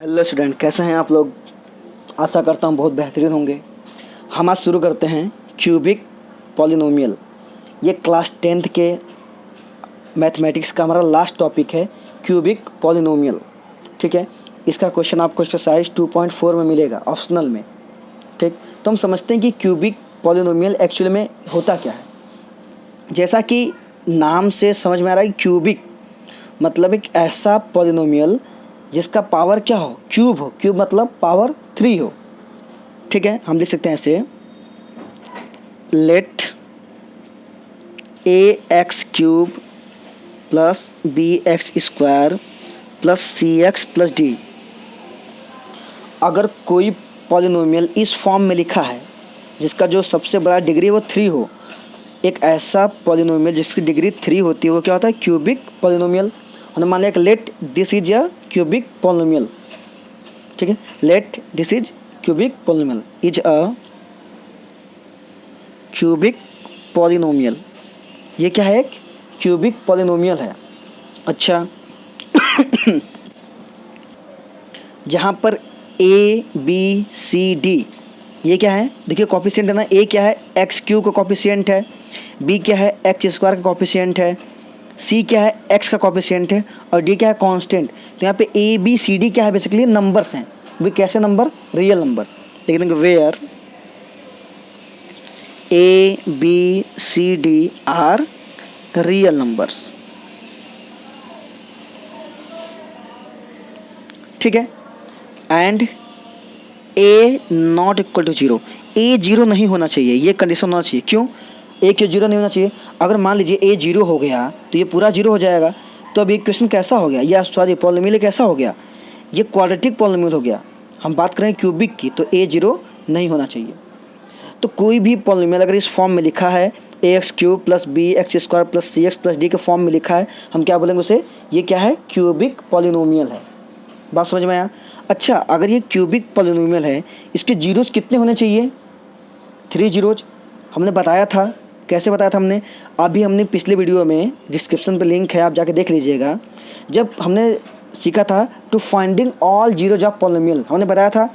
Hello student, कैसे हैं आप लोग। आशा करता हूँ बहुत बेहतरीन होंगे। हम आज शुरू करते हैं क्यूबिक पॉलिनोमियल। ये क्लास 10th के मैथमेटिक्स का हमारा लास्ट टॉपिक है, क्यूबिक पॉलिनोमियल। ठीक है, इसका क्वेश्चन आपको एक्सरसाइज 2.4 में मिलेगा, ऑप्शनल में। ठीक, तो हम समझते हैं कि क्यूबिक पॉलिनोमियल एक्चुअली में होता क्या है। जैसा कि नाम से समझ में आ रहा है, क्यूबिक मतलब एक ऐसा पॉलिनोमियल जिसका पावर क्या हो, क्यूब हो। क्यूब मतलब पावर 3 हो। ठीक है, हम लिख सकते हैं ऐसे, let a x cube plus b x square plus c x plus d. अगर कोई पॉलिनोमियल इस फॉर्म में लिखा है जिसका जो सबसे बड़ा डिग्री वो 3 हो, एक ऐसा पॉलिनोमियल जिसकी डिग्री 3 होती है, वो क्या होता है, क्यूबिक पॉलिनोमियल। हमने मान लिया let this is a cubic polynomial. ठीक है, let this is cubic polynomial is a cubic polynomial. ये क्या है, एक क्यूबिक पॉलिनोमियल है। अच्छा जहाँ पर ए बी सी डी ये क्या है, देखिए कॉफिशिएंट है ना। ए क्या है, एक्स क्यूब का कॉफिशिएंट है। बी क्या है, एक्स स्क्वायर का कॉफिशिएंट है। सी क्या है, एक्स का कॉफिशिएंट है। और डी क्या है, कांस्टेंट। तो यहाँ पे ए बी सी डी क्या है, बेसिकली नंबर्स हैं। वे कैसे नंबर, रियल नंबर। लेकिन where A B C D are real numbers. ठीक है, and A not equal to 0। A 0 नहीं होना चाहिए, ये कंडीशन होना चाहिए। क्यों ए क्यों 0 नहीं होना चाहिए। अगर मान लीजिए ए 0 हो गया तो ये पूरा 0 हो जाएगा। तो अब ये क्वेश्चन कैसा हो गया, या सॉरी पॉलिनोमियल कैसा हो गया, ये क्वाड्रेटिक पॉलिनोमियल हो गया। हम बात करें क्यूबिक की तो ए 0 नहीं होना चाहिए। तो कोई भी पॉलिनोमियल अगर इस फॉर्म में लिखा है, a x cube plus b x square plus c x plus d के फॉर्म में लिखा है, हम क्या बोलेंगे उसे, ये क्या है, क्यूबिक पॉलिनोमियल है। बात समझ में आया। अच्छा, अगर ये क्यूबिक पॉलिनोमियल है, इसके जीरोज कितने होने चाहिए, 3 जीरोज। हमने बताया था, कैसे बताया था हमने, अभी हमने पिछले वीडियो में डिस्क्रिप्शन पे लिंक है, आप जाके देख लीजिएगा। जब हमने सीखा था to finding all zeros of polynomial, हमने बताया था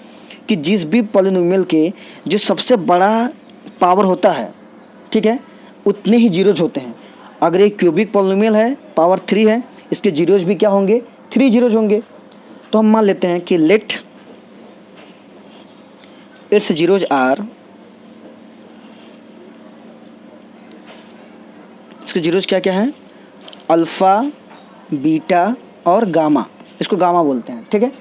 कि जिस भी पॉलिनोमियल के जो सबसे बड़ा पावर होता है, ठीक है, उतने ही जीरोज होते हैं। अगर ये क्यूबिक पॉलिनोमियल है, पावर 3 है, इसके जीरोज भी क्या होंगे, 3 जीरोज होंगे। तो हम मान लेते हैं कि लेट इट्स जीरोज आर, इसके जीरोज क्या क्या है, अल्फ़ा बीटा और गामा। इसको गामा बोलते हैं। ठीक है,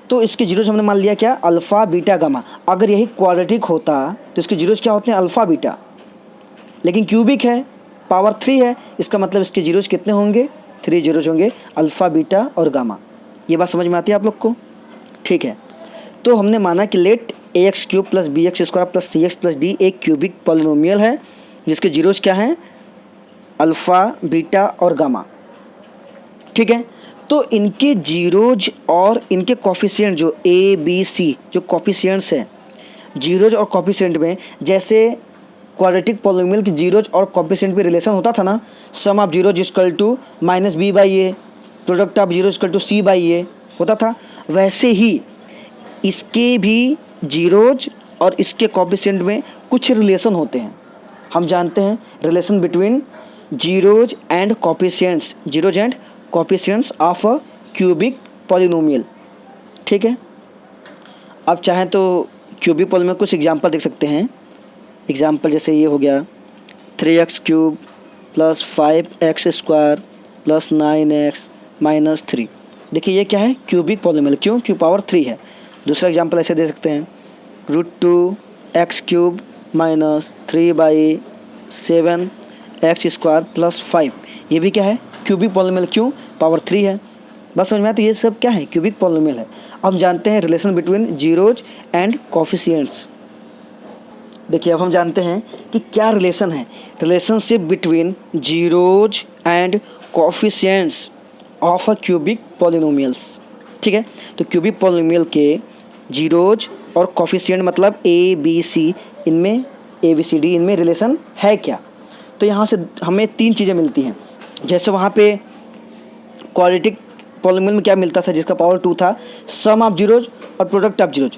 तो इसके जीरोज हमने मान लिया क्या, अल्फ़ा बीटा गामा। अगर यही क्वाड्रेटिक होता तो इसके जीरोज क्या होते हैं, अल्फ़ा बीटा। लेकिन क्यूबिक है, पावर 3 है, इसका मतलब इसके जीरोज कितने होंगे, 3 जीरोज होंगे, अल्फ़ा बीटा और गामा। ये बात समझ में आती है आप लोग को। ठीक है, तो हमने माना कि let a x cube plus b x square plus c x plus d एक क्यूबिक पॉलिनोमियल है जिसके जीरोज क्या हैं, अल्फ़ा बीटा और गामा। ठीक है, तो इनके जीरोज और इनके कॉफिशिएंट जो ए बी सी जो कॉफिशिएंट्स हैं, जीरोज और कॉफिशिएंट में, जैसे क्वाड्रेटिक पॉलिनोमियल की जीरोज और कॉफिशिएंट में रिलेशन होता था ना, sum of zeros equal to minus b by a, product of zero equal to c by a होता था, वैसे ही इसके भी जीरोज और इसके कॉफिशिएंट में कुछ रिलेशन होते हैं। हम जानते हैं relation between zeros and coefficients, zeros and coefficients of a cubic polynomial. ठीक है, अब चाहें तो क्यूबिक पॉलिनोमियल कुछ एग्जांपल देख सकते हैं। एग्जांपल जैसे ये हो गया 3x cube plus 5x square plus 9x minus 3। देखिए ये क्या है, क्यूबिक पॉलिनोमियल। क्यों, क्यों पावर 3 है। दूसरा एग्जांपल ऐसे दे सकते हैं, √2x cube minus 3/7x square plus 5। ये भी क्या है, क्यूबिक पॉलिनोमियल। क्यों, पावर 3 है। बस समझ में आया। तो ये सब क्या है, क्यूबिक पॉलिनोमियल है। अब हम जानते हैं relation between zeros and coefficients. देखिए अब हम जानते हैं कि क्या रिलेशन है, relationship between zeros and coefficients of a cubic polynomials. ठीक है, तो क्यूबिक पॉलिनोमियल के जीरोज और कॉफिशिएंट मतलब ए बी सी, इनमें ए बी सी डी इनमें रिलेशन है क्या। तो यहाँ से हमें 3 चीज़ें मिलती हैं। जैसे वहाँ पे क्वाड्रेटिक पॉलिनोमियल में क्या मिलता था जिसका पावर 2 था, सम ऑफ जीरोज और प्रोडक्ट ऑफ जीरोज।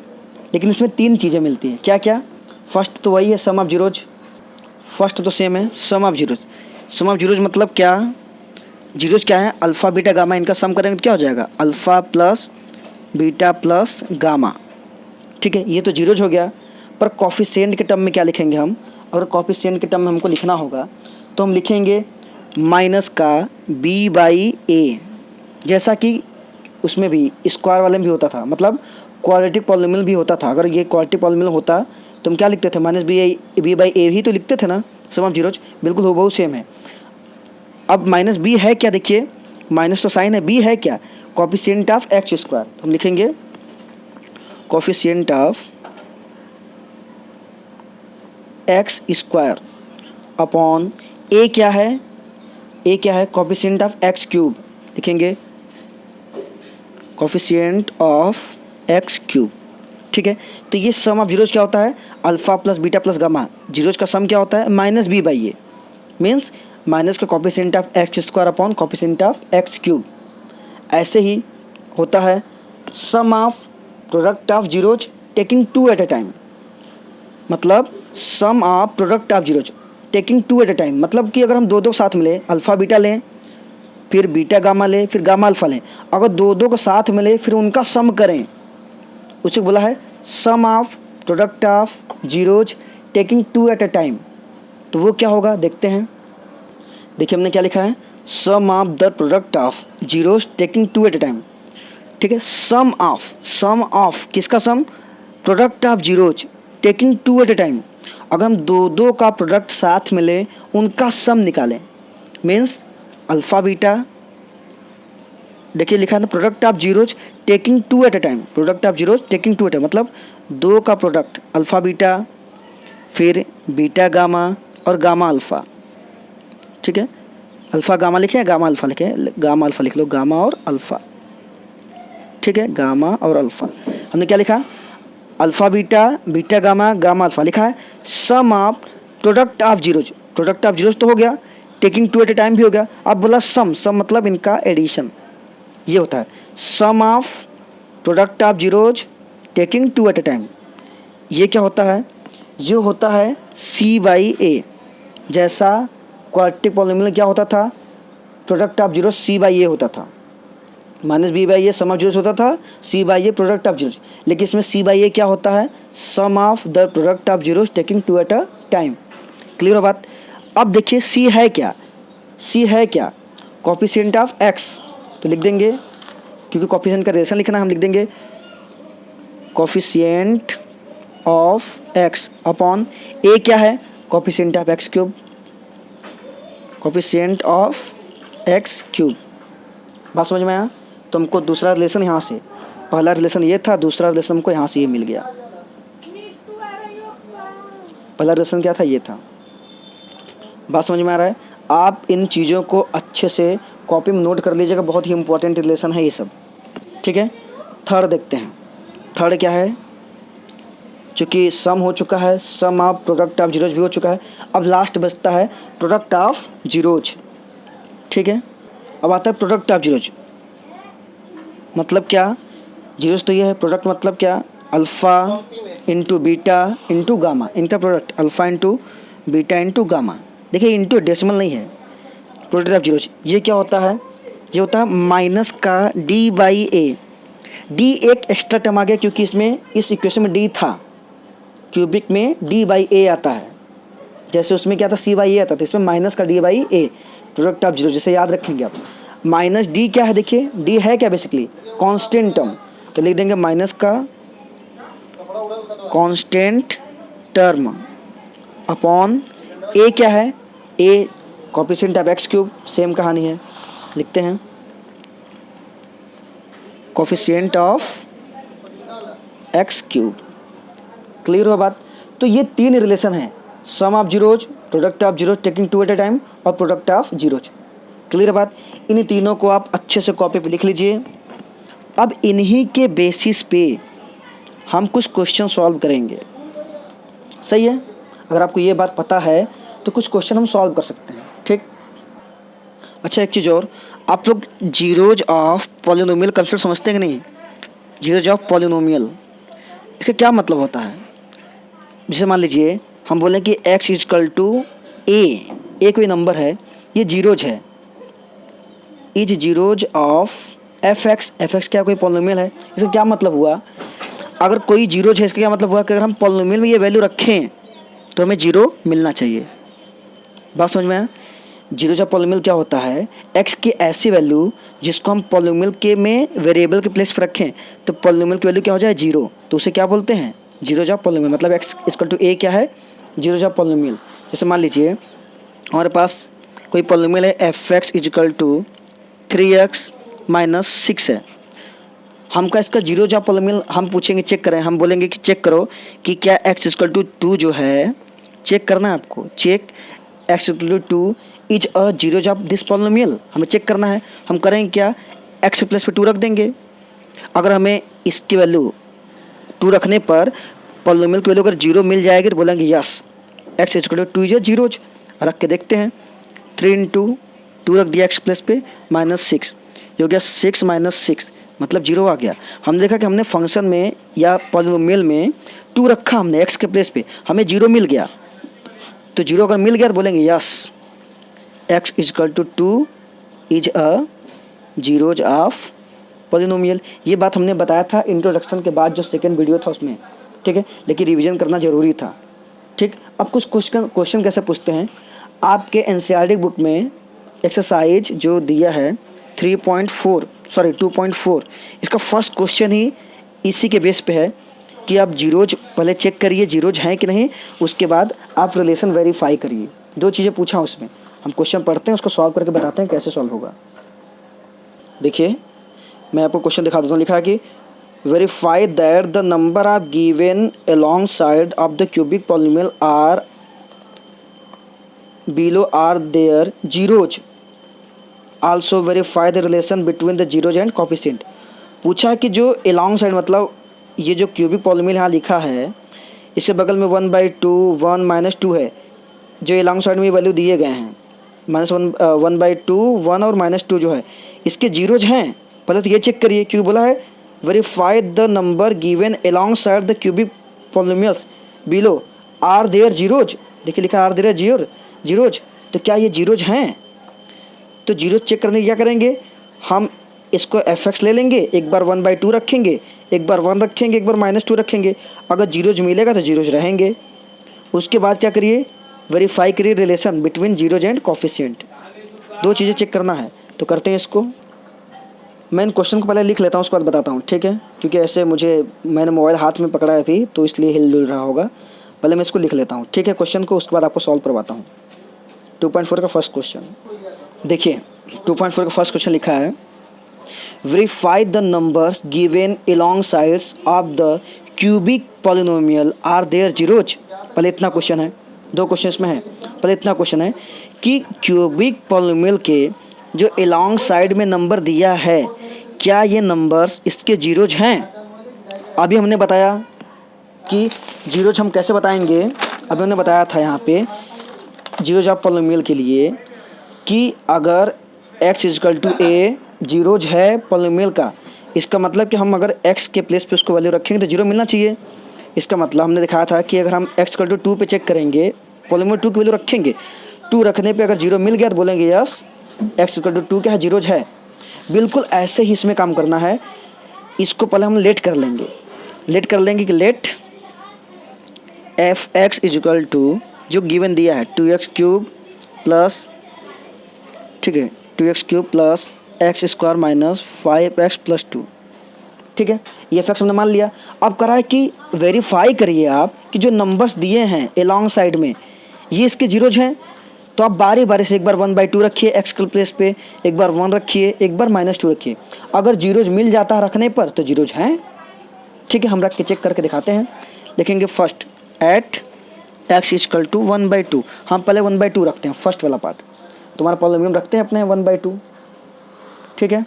लेकिन इसमें 3 चीज़ें मिलती हैं, क्या क्या? फर्स्ट तो वही है सम ऑफ जीरोज, फर्स्ट तो सेम है sum of zeros. Sum of zeros मतलब क्या? जीरोज क्या है? अल्फ़ा बीटा गामा, इनका सम करेंगे तो क्या हो जाएगा? Alpha plus beta plus gamma. ठीक है, ये तो जीरोज हो गया। पर कॉफिशिएंट के टर्म में क्या लिखेंगे हम? अगर कॉफिशिएंट के टर्म में हमको लिखना होगा तो हम लिखेंगे माइनस का b बाई ए, जैसा कि उसमें भी स्क्वायर वाले में भी होता था, मतलब क्वाड्रेटिक पॉलिनोमियल भी होता था। अगर ये क्वाड्रेटिक पॉलिनोमियल होता तो हम क्या लिखते थे? माइनस बी बाई ए ही तो लिखते थे ना, सम ऑफ जीरोज। बिल्कुल हूबहू सेम है। अब माइनस बी है क्या? देखिए माइनस तो साइन है, बी है क्या? Coefficient of x square. तो हम लिखेंगे coefficient of x square upon a क्या है? ए क्या है? Coefficient of x cube. लिखेंगे कॉफिशिएंट ऑफ एक्स क्यूब। ठीक है, तो ये सम ऑफ जीरोज क्या होता है? Alpha plus beta plus gamma. Zeros का सम क्या होता है? Minus b by a, means minus का coefficient of x square upon coefficient of x cube. ऐसे ही होता है sum of product of zeros taking 2 at a time, मतलब sum of product of zeros taking 2 at a time, मतलब कि अगर हम दो साथ में लें, अल्फ़ा बीटा लें, फिर बीटा गामा लें, फिर गामा अल्फ़ा लें, अगर दो को साथ में लें फिर उनका सम करें, उसे बोला है sum of product of zeros taking 2 at a time. तो वो क्या होगा देखते हैं। देखिए हमने क्या लिखा है? Sum of the product of zeros taking 2 at a time. ठीक है, सम ऑफ किसका sum? Product of zeros taking 2 at a time. अगर हम दो का प्रोडक्ट साथ में लें, उनका सम निकालें, मीन्स अल्फ़ा बीटा। देखिए लिखा है ना product of zeros taking 2 at a time, product of zeros taking 2 at a, मतलब 2 का प्रोडक्ट अल्फ़ा बीटा, फिर बीटा गामा और गामा अल्फ़ा। ठीक है, अल्फ़ा गामा लिखे, गामा अल्फ़ा लिखे, गामा अल्फ़ा लिख लो, गामा और अल्फ़ा। ठीक है, गामा और अल्फ़ा। हमने क्या लिखा? Alpha beta, beta gamma, gamma alpha लिखा है। Sum of product of zeros, product of zeros तो हो गया, टेकिंग 2 एट ए टाइम भी हो गया। अब बोला सम मतलब इनका एडिशन, ये होता है sum of product of zeros taking 2 at a time. ये क्या होता है? ये होता है सी बाई ए, जैसा क्वाड्रेटिक पॉलिनोमियल क्या होता था? Product of zeros c by a होता था, minus b by a sum of zeros होता था, c by a product of zeros. लेकिन इसमें सी बाई ए क्या होता है? Sum of the product of zeros taking 2 at a time. Clear हो बात? अब देखिए सी है क्या? सी है क्या? Coefficient of x. तो लिख देंगे, क्योंकि कॉफिशिएंट का रिलेशन लिखना, हम लिख देंगे coefficient of x upon a क्या है? Coefficient of x cube, coefficient of x cube. बात समझ में आया? तो हमको दूसरा रिलेशन यहाँ से, पहला रिलेशन ये था, दूसरा रिलेशन हमको यहाँ से ये मिल गया। पहला रिलेशन क्या था? ये था। बात समझ में आ रहा है? आप इन चीज़ों को अच्छे से कॉपी में नोट कर लीजिएगा, बहुत ही इंपॉर्टेंट रिलेशन है ये सब। ठीक है, थर्ड देखते हैं। थर्ड क्या है? चूँकि सम हो चुका है, sum of product of zeros भी हो चुका है, अब लास्ट बचता है प्रोडक्ट ऑफ जीरोज। ठीक है, अब आता है प्रोडक्ट ऑफ जीरोज। मतलब क्या? जीरोज तो ये है, प्रोडक्ट मतलब क्या? Alpha into beta into gamma, इनका product alpha into beta into gamma. देखिए इंटू डेसिमल नहीं है, प्रोडक्ट ऑफ जीरोज। ये क्या होता है? ये होता है माइनस का डी बाई ए। डी एक एक्स्ट्रा टर्म आ गया, क्योंकि इसमें इस इक्वेशन में डी था, क्यूबिक में डी बाई ए आता है, जैसे उसमें क्या था? सी बाई ए आता था, इसमें माइनस का D by a, product of zero, जैसे याद रखेंगे आप। माइनस डी क्या है? देखिए डी है क्या? बेसिकली कांस्टेंट टर्म, तो लिख देंगे माइनस का कांस्टेंट टर्म अपॉन ए क्या है? A coefficient of x cube, same कहानी है, लिखते हैं coefficient of x cube. Clear हो बात? तो ये 3 रिलेशन है, sum of zeros, product of zeros taking 2 at a time और प्रोडक्ट ऑफ जीरोज। क्लियर बात? इन तीनों को आप अच्छे से कॉपी पे लिख लीजिए। अब इन्हीं के बेसिस पे हम कुछ क्वेश्चन सॉल्व करेंगे। सही है? अगर आपको ये बात पता है तो कुछ क्वेश्चन हम सॉल्व कर सकते हैं। ठीक, अच्छा एक चीज़ और, आप लोग जीरोज ऑफ पॉलिनोमियल कंसेप्ट समझते हैं कि नहीं? जीरोज ऑफ पॉलिनोमियल, इसका क्या मतलब होता है? जैसे मान लीजिए हम बोलें कि x इजकल टू ए कोई नंबर है, ये जीरोज है, is zeros of F x क्या कोई पॉलिनोमियल है? इसका क्या मतलब हुआ? अगर कोई जीरोज है इसका क्या मतलब हुआ कि अगर हम पॉलिनोमियल में ये वैल्यू रखें तो हमें जीरो मिलना चाहिए। बात समझ में आया? जीरोज ऑफ पॉलिनोमियल क्या होता है? एक्स की ऐसी वैल्यू जिसको हम पॉलिनोमियल के में वेरिएबल के प्लेस पर रखें तो पॉलिनोमियल की वैल्यू क्या हो जाए? जीरो, तो उसे क्या बोलते हैं? Zeros of polynomial. मतलब एक्स इक्वल टू ए क्या है? Zeros of polynomial. जैसे मान लीजिए हमारे पास कोई पॉलिनोमियल है F x equal to 3x minus 6 है। हमका इसका जीरोज ऑफ पॉलिनोमियल हम पूछेंगे, चेक करें, हम बोलेंगे कि चेक करो कि क्या x इक्वल टू 2 जो है, चेक करना है आपको, check x equal to 2 is a zeros of this polynomial, हमें चेक करना है। हम करेंगे क्या? x प्लस पे 2 रख देंगे। अगर हमें इसकी वैल्यू 2 रखने पर पॉलिनोमियल की वैल्यू अगर जीरो मिल जाएगी तो बोलेंगे yes x equal to 2 is a zeros. रख के देखते हैं, 3 इंटू 2 रख दिया x प्लस पे माइनस 6, ये हो गया 6 माइनस 6 मतलब जीरो आ गया। हमने देखा कि हमने फंक्शन में या पॉलिनोमियल में 2 रखा हमने x के प्लेस पे, हमें जीरो मिल गया। तो जीरो अगर मिल गया तो बोलेंगे yes x equal to 2 is a zeros of polynomial. ये बात हमने बताया था इंट्रोडक्शन के बाद जो सेकेंड वीडियो था उसमें, ठीक है, लेकिन रिविजन करना ज़रूरी था। ठीक, अब कुछ क्वेश्चन कैसे पूछते हैं आपके एनसीईआरटी बुक में एक्सरसाइज जो दिया है 2.4, इसका फर्स्ट क्वेश्चन ही इसी के बेस पे है कि आप जीरोज पहले चेक करिए जीरोज हैं कि नहीं, उसके बाद आप रिलेशन वेरीफाई करिए। 2 चीज़ें पूछा उसमें, हम क्वेश्चन पढ़ते हैं उसको सॉल्व करके बताते हैं कैसे सॉल्व होगा। देखिए मैं आपको क्वेश्चन दिखा देता हूँ। लिखा है कि verify that the number of given alongside of the cubic polynomial are below are there zeros, also verify the relation between the zeros and coefficient. पूछा कि जो अलॉन्ग साइड मतलब ये जो क्यूबिक पॉलिनोमियल यहाँ लिखा है इसके बगल में 1/2 1 -2 है, जो अलॉन्ग साइड में वैल्यू दिए गए हैं -1/2 1 और -2 जो है इसके जीरोज हैं। पहले तो ये चेक करिए क्योंकि बोला है verify the number given alongside the cubic polynomials below are there zeros. देखिए लिखा आर देयर जीरोज, तो क्या ये जीरोज हैं? तो जीरोज चेक करने की क्या करेंगे, हम इसको एफ एक्स ले लेंगे, एक बार 1/2 रखेंगे, एक बार 1 रखेंगे, एक बार -2 रखेंगे। अगर जीरोज मिलेगा तो जीरोज रहेंगे। उसके बाद क्या करिए, वेरीफाई करिए relation between zeros and coefficient. 2 चीज़ें चेक करना है, तो करते हैं इसको। मैं इन क्वेश्चन को पहले लिख लेता हूँ उसके बाद बताता हूँ, ठीक है, क्योंकि ऐसे मैंने मोबाइल हाथ में पकड़ा है अभी तो इसलिए हिल डुल रहा होगा। पहले मैं इसको लिख लेता हूँ, ठीक है, क्वेश्चन को, उसके बाद आपको सॉल्व करवाता हूँ। 2.4 का फर्स्ट क्वेश्चन देखिए, 2.4 का फर्स्ट क्वेश्चन लिखा है verify the numbers given alongside of the cubic polynomial are there zeros. पहले इतना क्वेश्चन है, 2 क्वेश्चन इसमें है। पहले इतना क्वेश्चन है कि क्यूबिक पॉलिनोमियल के जो अलॉन्ग साइड में नंबर दिया है क्या ये नंबर्स इसके जीरोज हैं। अभी हमने बताया कि जीरोज हम कैसे बताएंगे, अभी हमने बताया था यहाँ पे जीरोज ऑफ पॉलिनोमियल के लिए कि अगर x equal to a zeros है पॉलिनोमियल का, इसका मतलब कि हम अगर x के प्लेस पे उसको वैल्यू रखेंगे तो जीरो मिलना चाहिए। इसका मतलब हमने दिखाया था कि अगर हम x इक्वल टू 2 पे चेक करेंगे, पॉलिनोमियल 2 की वैल्यू रखेंगे, 2 रखने पे अगर जीरो मिल गया तो बोलेंगे यस x इक्वल टू 2 क्या है, जीरोज है। बिल्कुल ऐसे ही इसमें काम करना है। इसको पहले हम लेट कर लेंगे कि let F x equal to जो गिवन दिया है 2x क्यूब प्लस, ठीक है, 2x cube plus X square minus 5x plus 2, ठीक है, ये फैक्ट हमने मान लिया। अब करा है कि वेरीफाई करिए आप कि जो नंबर्स दिए हैं अलॉन्ग साइड में ये इसके जीरोज हैं। तो आप बारी बारी से एक बार 1/2 रखिए एक्स के प्लेस पे, एक बार 1 रखिए, एक बार -2 रखिए। अगर जीरोज मिल जाता है रखने पर तो जीरोज हैं, ठीक है। हम रख के चेक करके दिखाते हैं। लिखेंगे first at X equal to 1/2। हम पहले 1/2 रखते हैं, फर्स्ट वाला पार्ट। तुम्हारा पॉलिनोमियल रखते हैं अपने 1/2, ठीक है।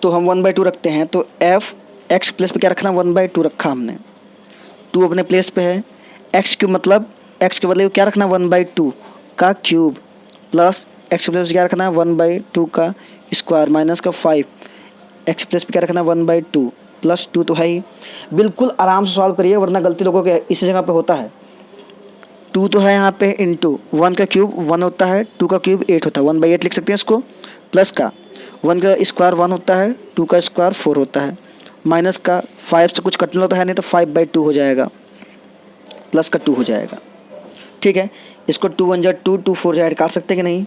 तो हम 1/2 रखते हैं, तो एफ एक्स प्लेस पे क्या रखना, 1/2 रखा हमने, 2 अपने प्लेस पे है। एक्स क्यूब मतलब एक्स के बदले क्या रखना, 1/2 का क्यूब प्लस एक्स प्लस क्या रखना है 1/2 का स्क्वायर माइनस का 5, एक्स प्लस पे क्या रखना है 1/2 प्लस 2 तो है ही। बिल्कुल आराम से सॉल्व करिए वरना गलती लोगों के इसी जगह पे होता है। 2 तो है यहाँ पे इंटू 1 का क्यूब 1 होता है, 2 का क्यूब 8 होता है, 1/8 लिख सकते हैं इसको, प्लस का 1 का स्क्वायर 1 होता है, 2 का स्क्वायर 4 होता है, माइनस का 5 से कुछ कटने तो है नहीं तो 5/2 हो जाएगा, प्लस का 2 हो जाएगा। ठीक है, इसको 2 1 जा 2, 2 4 जा काट सकते हैं कि नहीं,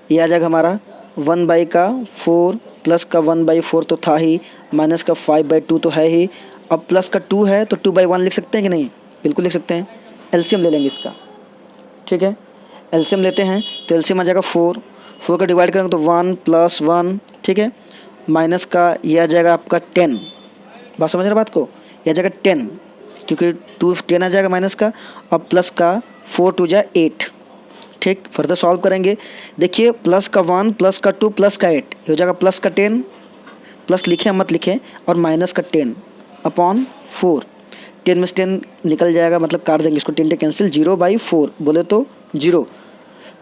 ये आ जाएगा हमारा 1/4 प्लस का 1/4 तो था ही, माइनस का 5/2 तो है ही, अब प्लस का 2 है तो 2/1 लिख सकते हैं कि नहीं, बिल्कुल लिख सकते हैं। एलसीएम ले लेंगे इसका। ठीक है, एलसीएम लेते हैं तो एलसीएम आ जाएगा 4 का डिवाइड करेंगे तो 1 + 1, ठीक है, माइनस का ये आ जाएगा आपका 10, बात समझ रहे बात को, ये आ जाएगा 10 क्योंकि 2 10 आ जाएगा माइनस का, और प्लस का 4 2 जा 8। ठीक, फर्दर सॉल्व करेंगे, देखिए प्लस का 1 प्लस का 2 प्लस का 8 ये हो जाएगा प्लस का 10, प्लस लिखें मत लिखें, और माइनस का 10 अपॉन 4, 10 में से 10 निकल जाएगा मतलब काट देंगे इसको, 10 कैंसिल, 0/4 बोले तो 0।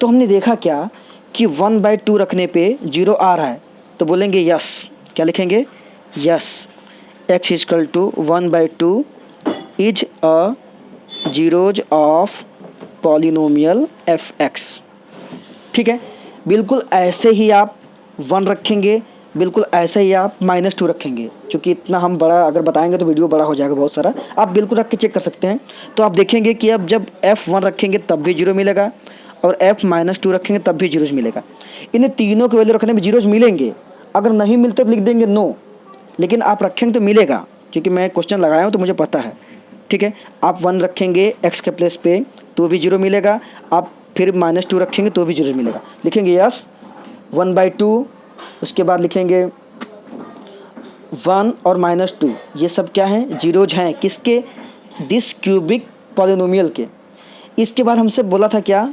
तो हमने देखा क्या कि 1/2 रखने पे 0 आ रहा है तो बोलेंगे यस, क्या लिखेंगे, yes x = 1/2 is a zeros of polynomial fx। ठीक है, बिल्कुल ऐसे ही आप 1 रखेंगे, बिल्कुल ऐसे ही आप -2 रखेंगे, क्योंकि इतना हम बड़ा अगर बताएंगे तो वीडियो बड़ा हो जाएगा बहुत सारा, आप बिल्कुल रख के चेक कर सकते हैं। तो आप देखेंगे कि अब जब f1 रखेंगे तब भी 0 मिलेगा और f-2 रखेंगे तब भी 0 मिलेगा। इन्हें तीनों के वैल्यू रखने में 0 मिलेंगे, अगर नहीं मिलते तो लिख देंगे नो, लेकिन आप रखेंगे तो मिलेगा क्योंकि मैं क्वेश्चन लगाया हूँ तो मुझे पता है। ठीक है, आप 1 रखेंगे x के प्लेस पे तो भी 0 मिलेगा, आप फिर -2 रखेंगे तो भी 0 मिलेगा, लिखेंगे यस 1/2, उसके बाद लिखेंगे 1 और -2, ये सब क्या हैं, जीरोज हैं, किसके, दिस क्यूबिक पॉलिनोमियल के। इसके बाद हमसे बोला था क्या,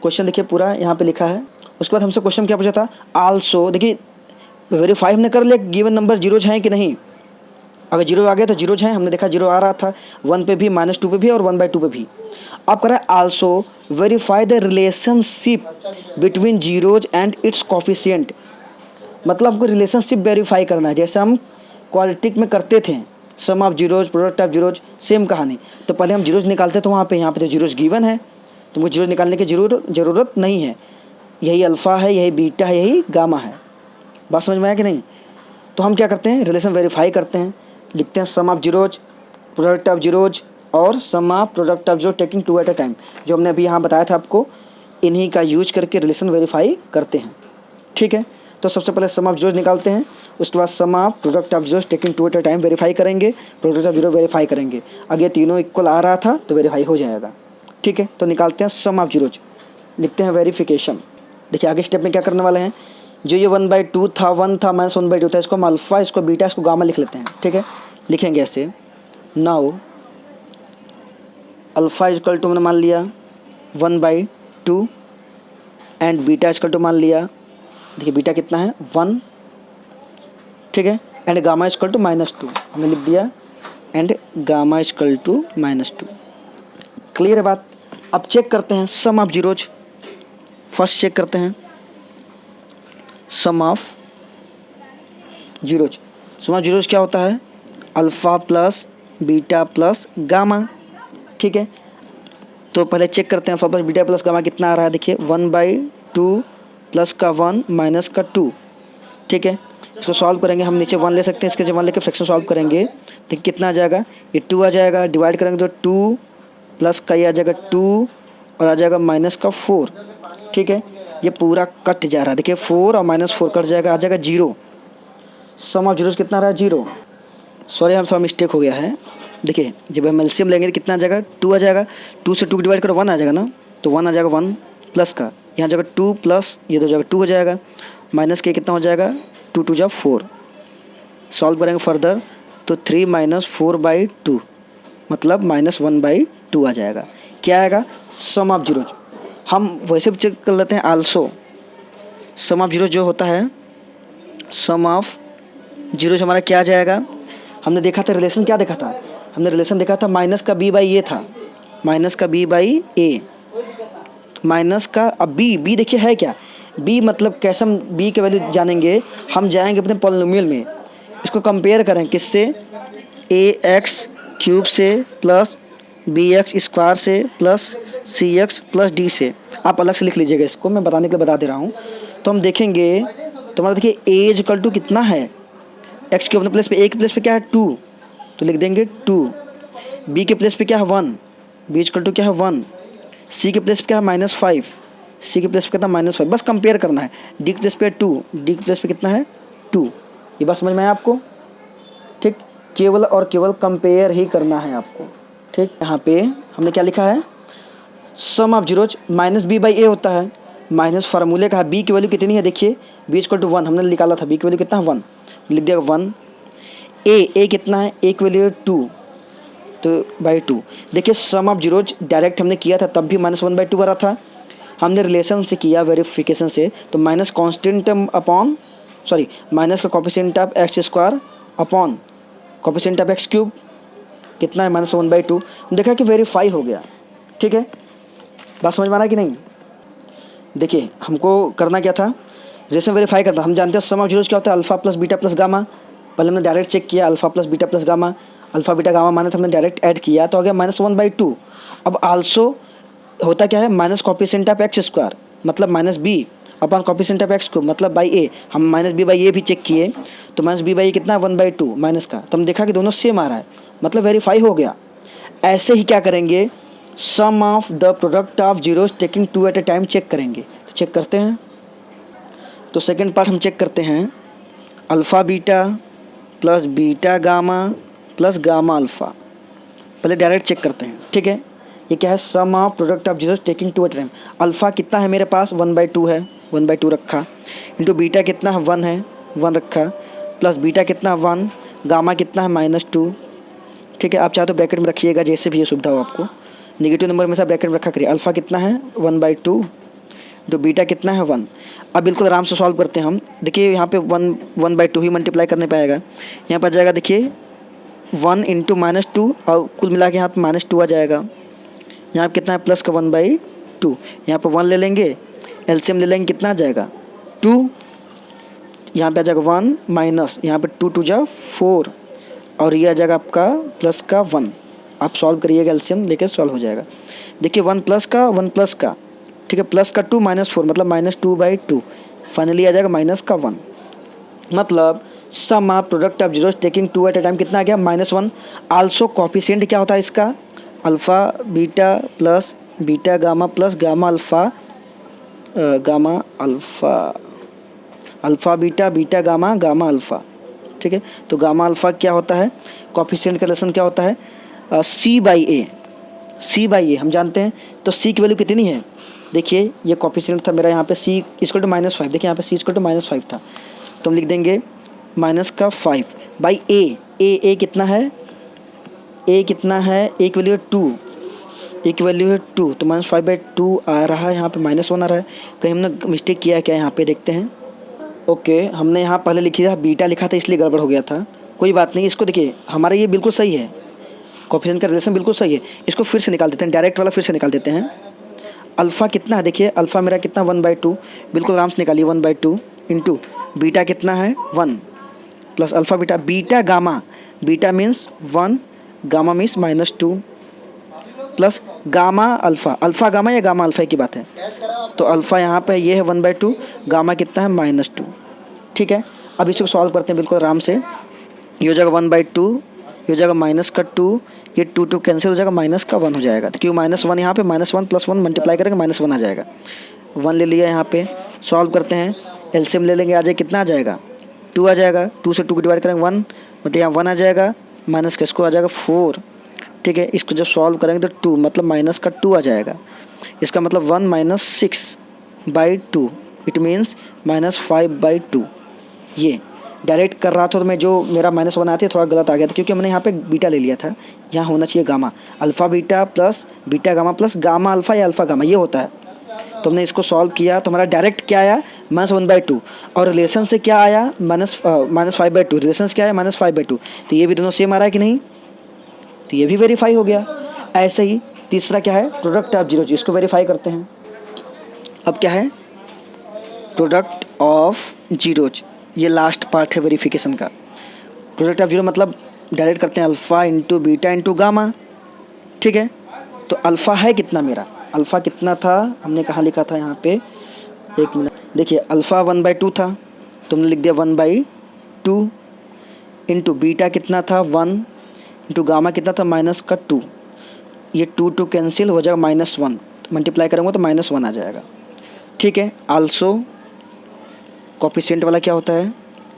क्वेश्चन देखिए पूरा यहाँ पे लिखा है, उसके बाद हमसे क्वेश्चन क्या पूछा था, आल्सो, देखिए वेरीफाई हमने कर लिया गिवन नंबर जीरोज हैं कि नहीं, अगर 0 आ गया तो जीरोज हैं, हमने देखा 0 आ रहा था 1 पे भी, -2 पे भी और 1/2 पे भी। अब कह रहा है also verify the relationship between zeros and it's coefficient, मतलब हमको रिलेशनशिप वेरीफाई करना है, जैसे हम क्वाड्रेटिक में करते थे, sum of zeros product of zeros, same कहानी। तो पहले हम जीरोज निकालते तो यहाँ पे तो जीरोज गिवन है, तुमको जीरोज निकालने की ज़रूरत नहीं है, यही अल्फ़ा है, यही बीटा है, यही गामा है, बात समझ में आया कि नहीं। तो हम क्या करते हैं, रिलेशन वेरीफाई करते हैं, लिखते हैं sum of zeros product of zeros और sum of product of zero taking 2 at a time, जो हमने अभी यहाँ बताया था आपको, इन्हीं का यूज करके रिलेशन वेरीफाई करते हैं। ठीक है, तो सबसे पहले सम ऑफ जीरोज निकालते हैं, उसके बाद sum of product of zeros taking 2 at a time verify करेंगे, प्रोडक्ट ऑफ जीरो वेरीफाई करेंगे, अगर तीनों इक्वल आ रहा था तो वेरीफाई हो जाएगा। ठीक है, तो निकालते हैं सम ऑफ जीरोज, लिखते हैं वेरीफिकेशन। देखिए आगे स्टेप में क्या करने वाले हैं, जो ये 1/2 था, 1 था -1/2 था, इसको हम अल्फ़ा, इसको बीटा, इसको गामा लिख लेते हैं। ठीक है, लिखेंगे ऐसे, नाउ अल्फ़ा = हमने मान लिया 1/2 एंड बीटा = मान लिया, देखिए बीटा कितना है 1, ठीक है, एंड गामा = -2 हमने लिख दिया, एंड गामा = -2। क्लियर है बात। अब चेक करते हैं sum of zeros, first check करते हैं sum of zeros. Sum of zeros क्या होता है, alpha plus beta plus gamma. ठीक है, तो पहले चेक करते हैं alpha plus beta plus gamma कितना आ रहा है, देखिए 1/2 प्लस का 1 माइनस का 2। ठीक है, इसको सॉल्व करेंगे, हम नीचे 1 ले सकते हैं, इसके जब 1 लेके फ्रैक्शन सॉल्व करेंगे तो कितना आ जाएगा, ये 2 आ जाएगा, डिवाइड करेंगे तो 2 प्लस का ये आ जाएगा 2 और आ जाएगा माइनस का 4। ठीक है, ये पूरा कट जा रहा है, देखिए 4 और -4 कट जाएगा, आ जाएगा 0। सम ऑफ जीरोज कितना आ रहा है 0, सॉरी हम थोड़ा मिस्टेक हो गया है, देखिए जब हम एलसीएम लेंगे तो कितना आ जाएगा 2 आ जाएगा, 2 से 2 को डिवाइड करो 1 आ जाएगा ना, तो 1 आ जाएगा 1 प्लस का यहाँ जाएगा 2 प्लस ये तो जाएगा 2 हो जाएगा, माइनस के कितना हो जाएगा 2 2 जा 4। सॉल्व करेंगे फर्दर तो 3 - 4/2 मतलब -1/2 आ जाएगा। क्या आएगा, सम ऑफ जीरोज। हम वैसे भी चेक कर लेते हैं आल्सो, सम ऑफ जीरोज जो होता है, सम ऑफ जीरोज हमारा क्या आ जाएगा, हमने देखा था रिलेशन, क्या देखा था हमने, रिलेशन देखा था माइनस का b/a था, माइनस का b/a, माइनस का, अब बी देखिए है क्या, बी मतलब कैसे हम बी के वैल्यू जानेंगे, हम जाएंगे अपने पॉलिनोमियल में, इसको कंपेयर करें किससे, ए एक्स क्यूब से प्लस बी एक्स स्क्वायर से plus c x plus d से। आप अलग से लिख लीजिएगा, इसको मैं बताने के लिए बता दे रहा हूँ। तो हम देखेंगे तो हमारा देखिए ए इक्वल टू कितना है, एक्स के अपने प्लेस पे, ए के प्लेस पे क्या है 2, तो लिख देंगे 2, बी के प्लेस पे क्या है 1, बी इक्वल टू क्या है 1, सी के प्लेस पे क्या है -5, सी के प्लेस पे कितना -5, बस कंपेयर करना है। डी के प्लेस पे 2, डी के प्लेस पे कितना है 2, ये बात समझ में आया आपको, ठीक। केवल और केवल कंपेयर ही करना है आपको, ठीक। यहाँ पे हमने क्या लिखा है, sum of zeros minus b by a होता है, माइनस फार्मूले का है, बी की वैल्यू कितनी है देखिए, बी इक्वल टू 1 हमने निकाला था, बी की वैल्यू कितना है 1, लिख दिया 1, ए कितना है, ए की वैल्यू 2, तो बाई 2। देखिए सम ऑफ जीरोज डायरेक्ट हमने किया था तब भी -1/2 बना था, हमने रिलेशन से किया वेरिफिकेशन से, तो minus constant upon sorry minus का coefficient of x square upon coefficient of x cube कितना है -1/2, देखा कि वेरीफाई हो गया, ठीक है। बात समझ में आ रहा है कि नहीं। देखिए हमको करना क्या था, रिलेशन वेरीफाई करना, हम जानते हैं सम ऑफ जीरोज क्या होता है, alpha plus beta plus gamma, पहले हमने डायरेक्ट चेक किया alpha plus beta plus gamma, alpha beta gamma माने तो हमने डायरेक्ट ऐड किया तो आ गया -1/2। अब आल्सो होता क्या है, minus coefficient of x square मतलब minus b upon coefficient of x को मतलब बाई ए, हम माइनस बी बाई ए भी चेक किए तो माइनस बी बाई ए कितना है 1/2 माइनस का, तो हम देखा कि दोनों सेम आ रहा है, मतलब वेरीफाई हो गया। ऐसे ही क्या करेंगे, sum of the product of zeros taking 2 at a time check करेंगे, तो चेक करते हैं। तो सेकेंड पार्ट हम चेक करते हैं, alpha beta plus beta gamma plus gamma alpha, पहले डायरेक्ट चेक करते हैं, ठीक है। ये क्या है, sum of product of zeros taking 2 at a time, alpha कितना है मेरे पास 1/2 है, 1/2 रखा, इंटू बीटा कितना है 1 है, 1 रखा, प्लस बीटा कितना 1, गामा कितना है -2, ठीक है। आप चाहे तो ब्रैकेट में रखिएगा, जैसे भी ये सुविधा हो आपको, नेगेटिव नंबर में से ब्रैकेट में रखा करिए। अल्फ़ा कितना है 1/2, तो बीटा कितना है 1। अब बिल्कुल आराम से सॉल्व करते हैं हम, देखिए यहाँ पे 1/2 ही मल्टीप्लाई करने पाएगा, यहाँ पर जाएगा देखिए 1 इंटू -2 और कुल मिला के यहाँ पर -2 आ जाएगा, यहाँ पर कितना है प्लस का 1/2, यहाँ पर 1 ले लेंगे, एलसीएम ले लेंगे, कितना आ जाएगा 2, यहाँ पे आ जाएगा 1 माइनस यहाँ पे 2 2 जा 4 और ये आ जाएगा आपका प्लस का 1। आप सॉल्व करिएगा, एलसीएम लेके सॉल्व हो जाएगा। देखिए 1 प्लस का, ठीक है, प्लस का 2 -4 मतलब -2/2, फाइनली आ जाएगा माइनस का 1। मतलब sum of product of zeros taking 2 at a time कितना आ गया -1। आल्सो कोफिशिएंट क्या होता है इसका, alpha beta plus beta gamma plus gamma alpha alpha beta beta gamma gamma alpha, ठीक है। तो गामा अल्फ़ा क्या होता है, कोफिशिएंट का रिलेशन क्या होता है, सी बाई ए हम जानते हैं। तो सी की वैल्यू कितनी है, देखिए ये कोफिशिएंट था मेरा यहाँ पे सी इक्वल टू -5, देखिए यहाँ पे सी इक्वल टू -5 था, तो हम लिख देंगे -5 बाई ए कितना है, ए की वैल्यू 2, ए की वैल्यू है 2, तो -5/2 आ रहा है, यहाँ पे -1 आ रहा है, कहीं हमने मिस्टेक किया है क्या, यहाँ पे देखते हैं। ओके हमने यहाँ पहले लिखी था बीटा लिखा था इसलिए गड़बड़ हो गया था, कोई बात नहीं, इसको देखिए हमारा ये बिल्कुल सही है, कोफिशिएंट का रिलेशन बिल्कुल सही है, इसको फिर से निकाल देते हैं, डायरेक्ट वाला फिर से निकाल देते हैं। अल्फ़ा कितना है, देखिए अल्फ़ा मेरा कितना 1/2, बिल्कुल आराम से निकालिए 1/2 इंटू बीटा कितना है 1 plus alpha beta beta gamma, beta means 1 gamma means -2 plus gamma alpha gamma या गामा अल्फ़ा की बात है, तो अल्फ़ा यहाँ पे ये है 1/2, गामा कितना है -2, ठीक है। अब इसको सॉल्व करते हैं बिल्कुल आराम से, ये हो जाएगा 1/2, ये हो जाएगा -2, ये 2 कैंसिल हो जाएगा, माइनस का 1 हो जाएगा, तो क्यों -1 यहाँ पे -1 प्लस 1 मल्टीप्लाई करेंगे -1 आ जाएगा, 1 ले लिया यहाँ पे, सॉल्व करते हैं, एलसीएम ले लेंगे, आ जाए कितना आ जाएगा 2 आ जाएगा, 2 से 2 को डिवाइड करेंगे 1, मतलब यहाँ 1 आ जाएगा, माइनस का इसको आ जाएगा 4, ठीक है। इसको जब सॉल्व करेंगे तो 2 मतलब माइनस का 2 आ जाएगा, इसका मतलब 1 - 6/2 इट मीन्स -5/2। ये डायरेक्ट कर रहा था तो मैं जो मेरा -1 आया था थोड़ा गलत आ गया था, क्योंकि मैंने यहाँ पे बीटा ले लिया था, यहाँ होना चाहिए gamma, alpha beta plus beta gamma plus gamma alpha या अल्फ़ा गामा, ये होता है। तो हमने इसको सॉल्व किया तो हमारा डायरेक्ट क्या आया -1/2 और रिलेशन से क्या आया -5/2, रिलेशन से क्या आया -5/2, तो ये भी दोनों सेम आ रहा है कि नहीं, तो ये भी वेरीफाई हो गया। ऐसे ही तीसरा क्या है, प्रोडक्ट ऑफ जीरोज, इसको वेरीफाई करते हैं। अब क्या है, प्रोडक्ट ऑफ जीरोज, ये लास्ट पार्ट है वेरिफिकेशन का। प्रोडक्ट ऑफ जीरो मतलब डायरेक्ट करते हैं alpha into beta into gamma, ठीक है। तो अल्फ़ा है कितना मेरा, अल्फ़ा कितना था, हमने कहाँ लिखा था यहाँ पे, एक मिनट, देखिए अल्फ़ा 1/2 था, तुमने लिख दिया 1/2 इंटू बीटा कितना था 1 इंटू गामा कितना था -2, ये 2 कैंसिल हो जाएगा -1, मल्टीप्लाई करूँगा तो -1 आ जाएगा, ठीक है। आल्सो कोफिशिएंट वाला क्या होता है,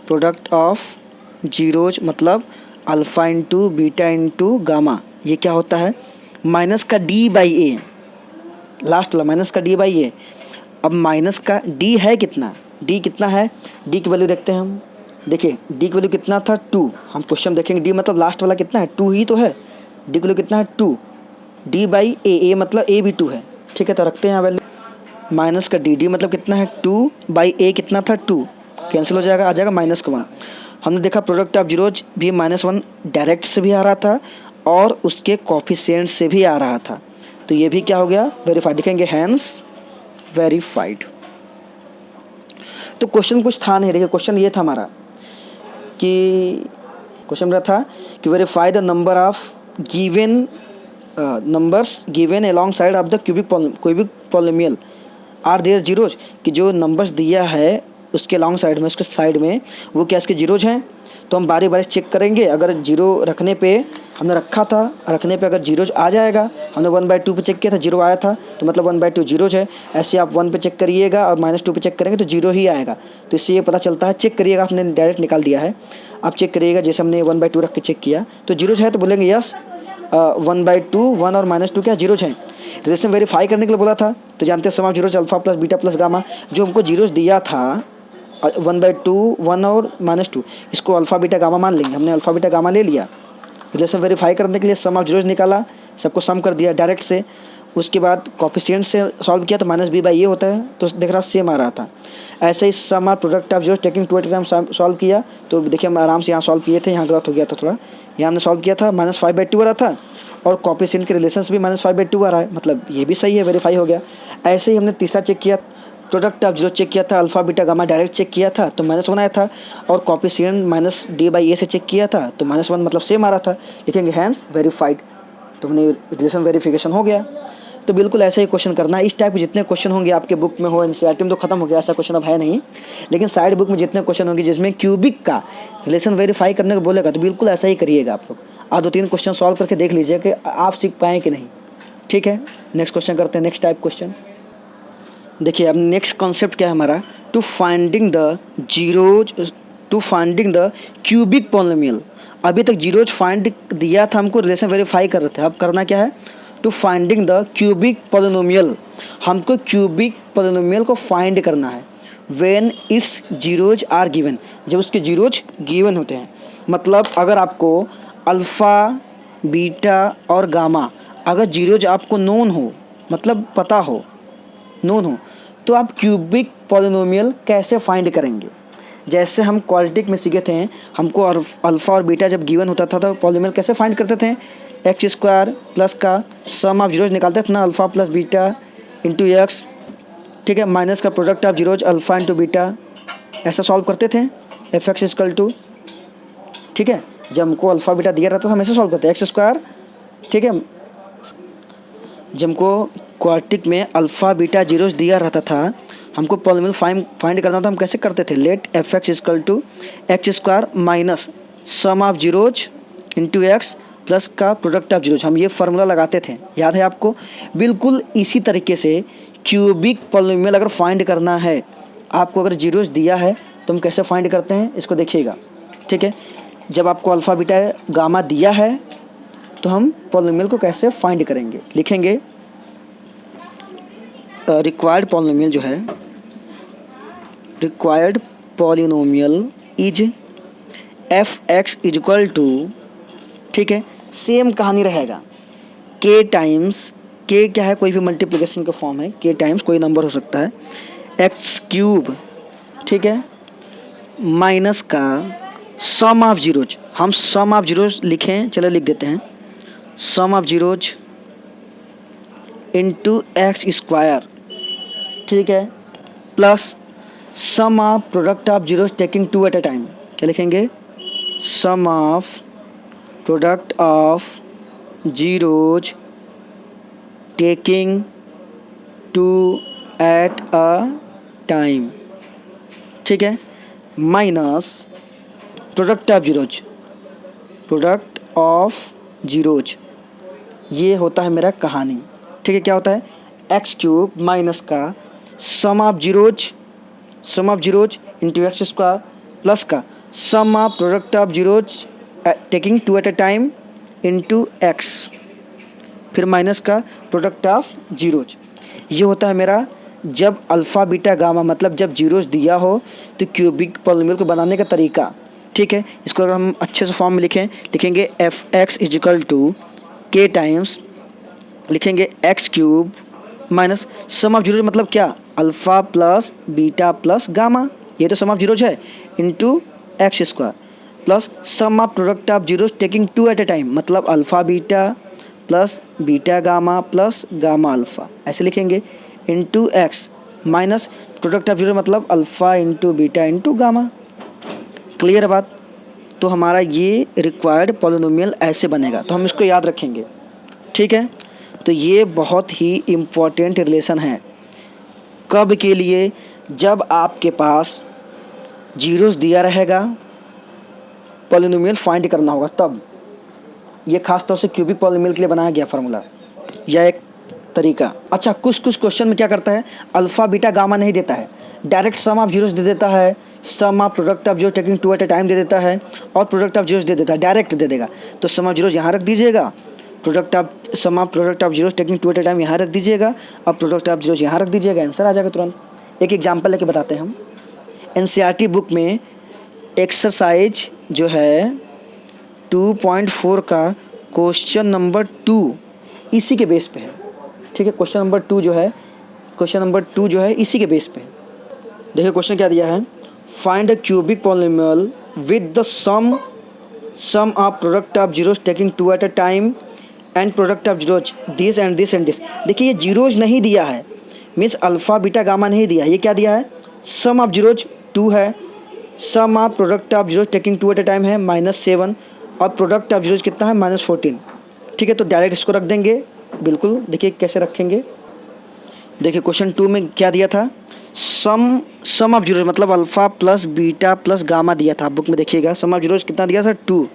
प्रोडक्ट ऑफ जीरोज मतलब alpha into beta into gamma, ये क्या होता है माइनस का d/a, लास्ट वाला माइनस का d/a। अब माइनस का d है कितना, d कितना है, d की वैल्यू देखते हैं हम, देखिए d की वैल्यू कितना था 2, हम क्वेश्चन देखेंगे d मतलब लास्ट वाला कितना है 2 ही तो है, d की वैल्यू कितना है 2, d/a, a मतलब a भी 2 है, ठीक है। तो रखते हैं यहाँ वैल्यू, माइनस का d मतलब कितना है 2/a कितना था 2, कैंसिल हो जाएगा, आ जाएगा -1। हमने देखा प्रोडक्ट ऑफ जीरोज भी -1 डायरेक्ट से भी आ रहा था और उसके कोफिशिएंट से भी आ रहा था, तो ये भी क्या हो गया वेरीफाइड, लिखेंगे हैंस वेरीफाइड। तो क्वेश्चन कुछ था नहीं, देखिए क्वेश्चन ये था हमारा कि क्वेश्चन मेरा था कि verify the number of given numbers given alongside of the cubic polynomial are there zeros, कि जो नंबर्स दिया है उसके लॉन्ग साइड में, उसके साइड में वो क्या इसके जीरोज हैं। तो हम बारी बारी चेक करेंगे, अगर जीरो रखने पे हमने रखा था, रखने पे अगर जीरोज आ जाएगा, हमने 1/2 पे चेक किया था जीरो आया था तो मतलब 1/2 जीरोज है, ऐसे आप 1 पे चेक करिएगा और -2 पे चेक करेंगे तो जीरो ही आएगा। तो इससे ये पता चलता है, चेक करिएगा, आपने डायरेक्ट निकाल दिया है, आप चेक करिएगा जैसे हमने 1/2 रख के चेक किया तो जीरोज है तो बोलेंगे यस 1/2 1 और -2 क्या जीरोज हैं। रिलेशन वेरीफाई करने के लिए बोला था तो जानते हैं sum of zeros alpha plus beta plus gamma, जो हमको जीरोज दिया था 1/2 1 और -2, इसको अल्फ़ा बीटा गामा मान लेंगे, हमने अल्फ़ा बीटा गामा ले लिया। रिलेशन वेरीफाई करने के लिए सम ऑफ जीरोज निकाला, सबको सम कर दिया डायरेक्ट से, उसके बाद कोफिशिएंट से सॉल्व किया तो -b/a होता है, तो देख रहा सेम आ रहा था। ऐसे ही sum of product of zeros taking 2 at time solve किया, तो देखिए हम आराम से यहाँ सॉल्व किए थे, यहाँ गलत हो गया था थोड़ा, यहाँ हमने सॉल्व किया था -5/2 आ रहा था और कोफिशिएंट के रिलेशंस भी -5/2 आ रहा है, मतलब ये भी सही है, वेरीफाई हो गया। ऐसे ही हमने तीसरा चेक किया, प्रोडक्ट ऑफ जीरो चेक किया था, alpha beta gamma direct check किया था तो -1 आया था, और कोफिशिएंट -d/a से चेक किया था तो -1 मतलब सेम आ रहा था, लिखेंगे हैंस वेरीफाइड। तो हमने रिलेशन वेरिफिकेशन हो गया। तो बिल्कुल ऐसे ही क्वेश्चन करना है, इस टाइप के जितने क्वेश्चन होंगे आपके बुक में हो, एनसीईआरटी में तो खत्म हो गया, ऐसा क्वेश्चन अब है नहीं, लेकिन साइड बुक में जितने क्वेश्चन होंगे जिसमें क्यूबिक का रिलेशन वेरीफाई करने को बोलेगा तो बिल्कुल ऐसा ही करिएगा आप लोग। आप 2-3 क्वेश्चन सॉल्व करके देख लीजिए कि आप सीख पाएँ कि नहीं, ठीक है। नेक्स्ट क्वेश्चन करते हैं, नेक्स्ट टाइप क्वेश्चन देखिए। अब नेक्स्ट कॉन्सेप्ट क्या है हमारा, to finding the zeros, to finding the cubic polynomial. अभी तक जीरोज फाइंड दिया था हमको, रिलेशन वेरीफाई कर रहे थे, अब करना क्या है, to finding the cubic polynomial, हमको क्यूबिक पॉलिनोमियल को फाइंड करना है। When it's zeros are given, जब उसके जीरोज गिवन होते हैं, मतलब अगर आपको अल्फ़ा बीटा और गामा अगर जीरोज आपको नोन हो, मतलब पता हो, नोन हो, तो आप क्यूबिक पॉलिनोमियल कैसे फाइंड करेंगे। जैसे हम क्वाड्रेटिक में सीखे थे, हमको अल्फ़ा और बीटा जब गिवन होता था तो पॉलिनोमियल कैसे फाइंड करते थे, x² प्लस का सम ऑफ जीरोज निकालते थे ना, alpha plus beta into x, ठीक है, माइनस का product of zeros alpha into beta, ऐसा सॉल्व करते थे f(x), ठीक है। जब हमको अल्फ़ा बीटा दिया रहता था हम ऐसे सॉल्व करते x², ठीक है। जब हमको क्वाड्रेटिक में अल्फ़ा बीटा जीरोज दिया रहता था, हमको पॉलिनोमियल फाइंड करना था, हम कैसे करते थे, let f(x) x² minus sum of zeros into X plus का प्रोडक्ट ऑफ जीरोज, हम ये फार्मूला लगाते थे, याद है आपको। बिल्कुल इसी तरीके से क्यूबिक पॉलिनोमियल अगर फाइंड करना है, आपको अगर जीरोज दिया है तो हम कैसे फाइंड करते हैं इसको देखिएगा, ठीक है। जब आपको अल्फ़ा बीटा गामा दिया है तो हम पॉलिनोमियल को कैसे फाइंड करेंगे, लिखेंगे रिक्वायर्ड पॉलिनोमियल जो है, required polynomial is f(x) equal to, ठीक है, सेम कहानी रहेगा, k टाइम्स, k क्या है, कोई भी मल्टीप्लिकेशन का फॉर्म है, k टाइम्स कोई नंबर हो सकता है, x³, ठीक है, माइनस का सम ऑफ जीरोज, हम सम ऑफ जीरोज लिखें, चलो लिख देते हैं, sum of zeros into x², ठीक है, plus sum of product of zeros taking two at a time. क्या लिखेंगे? Sum of product of zeros taking two at a time, ठीक है, minus product of zeros, product of zeros, ये होता है मेरा कहानी। ठीक है, क्या होता है? एक्स क्यूब माइनस का sum of zeros, sum of zeros into x square plus का sum of product of zeros taking two at a time into x, फिर माइनस का प्रोडक्ट ऑफ जीरोज। ये होता है मेरा जब अल्फ़ा बीटा गामा, मतलब जब जीरोज दिया हो तो क्यूबिक पॉलिनोमियल को बनाने का तरीका। ठीक है, इसको अगर हम अच्छे से फॉर्म में लिखेंगे f x is equal to के टाइम्स लिखेंगे x cube minus sum of zeros, मतलब क्या? Alpha plus beta plus gamma, ये तो सम ऑफ जीरोज है, into x square plus sum of product of zeros taking two at a time, मतलब alpha beta plus beta gamma plus gamma alpha, ऐसे लिखेंगे, into x minus product of zero, मतलब alpha into beta into gamma. Clear बात? तो हमारा ये required polynomial ऐसे बनेगा, तो हम इसको याद रखेंगे। ठीक है, तो ये बहुत ही इम्पॉर्टेंट रिलेशन है। कब के लिए? जब आपके पास जीरोस दिया रहेगा, पॉलिनोमियल फाइंड करना होगा तब। ये खास तौर से क्यूबिक पॉलिनोमियल के लिए बनाया गया फार्मूला, या एक तरीका। अच्छा, कुछ क्वेश्चन में क्या करता है, अल्फ़ा बीटा गामा नहीं देता है, डायरेक्ट सम ऑफ जीरोस दे देता है, sum of product of zero taking two at a time दे देता है, और प्रोडक्ट ऑफ जीरोस दे देता है, डायरेक्ट दे देगा। तो सम ऑफ जीरोस यहाँ रख दीजिएगा, sum of product of zeros taking two at a time यहाँ रख दीजिएगा, और प्रोडक्ट ऑफ जीरोस यहाँ रख दीजिएगा, आंसर आ जाएगा तुरंत। एक एग्जाम्पल लेके बताते हैं हम। एनसीईआरटी बुक में एक्सरसाइज जो है 2.4 का क्वेश्चन नंबर 2 इसी के बेस पे है। ठीक है, क्वेश्चन नंबर 2 जो है इसी के बेस पे है। देखिए क्वेश्चन क्या दिया है, find a cubic polynomial with the sum of product of zeros taking two at a time and product of zeros this and this and this. देखिए ये जीरोज नहीं दिया है, मीन्स अल्फ़ा बीटा गामा नहीं दिया है, ये क्या दिया है? सम ऑफ जीरोज 2 है, sum of product of zeros taking two at a time है -7, और प्रोडक्ट ऑफ जीरोज कितना है? -14। ठीक है, तो डायरेक्ट इसको रख देंगे, बिल्कुल। देखिए कैसे रखेंगे, देखिए क्वेश्चन 2 में क्या दिया था, सम ऑफ जीरोज मतलब alpha plus beta plus gamma दिया था, बुक में देखिएगा। सम ऑफ जीरोज कितना दिया था? 2,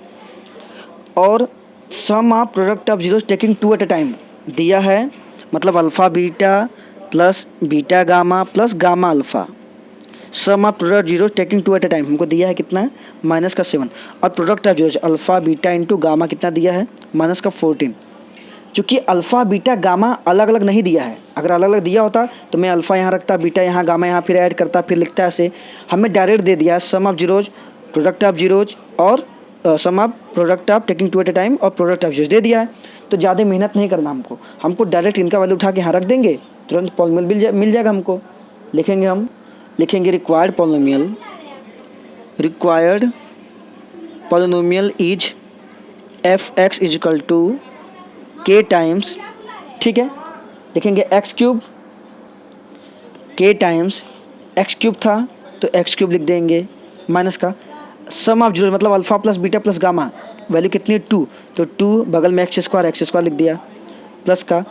और sum of product of zeros taking two at a time दिया है, मतलब alpha beta plus beta gamma plus gamma alpha. Sum of product zeros taking two at a time हमको दिया है कितना है? -7, और product of zeros alpha beta into gamma कितना दिया है? -14। क्योंकि अल्फ़ा बीटा गामा अलग अलग नहीं दिया है, अगर अलग अलग दिया होता तो मैं अल्फ़ा यहाँ रखता, बीटा यहाँ, गामा यहाँ, फिर ऐड करता, फिर लिखता ऐसे। हमें डायरेक्ट दे दिया है sum of zeros, product of zeros, और sum of product of taking two at a time और प्रोडक्ट ऑफ जीरोज दे दिया है। तो ज़्यादा मेहनत नहीं करना हमको डायरेक्ट इनका वैल्यू उठा के यहाँ रख देंगे, तुरंत पॉलिनोमियल मिल जाएगा हमको। लिखेंगे required polynomial is F x is equal to के टाइम्स, ठीक है, लिखेंगे x cube, K times X cube था तो एक्स क्यूब लिख देंगे, माइनस का सम ऑफ जीरो मतलब alpha plus beta plus gamma, value कितनी है? 2, तो 2 बगल में एक्स स्क्वायर लिख दिया, प्लस का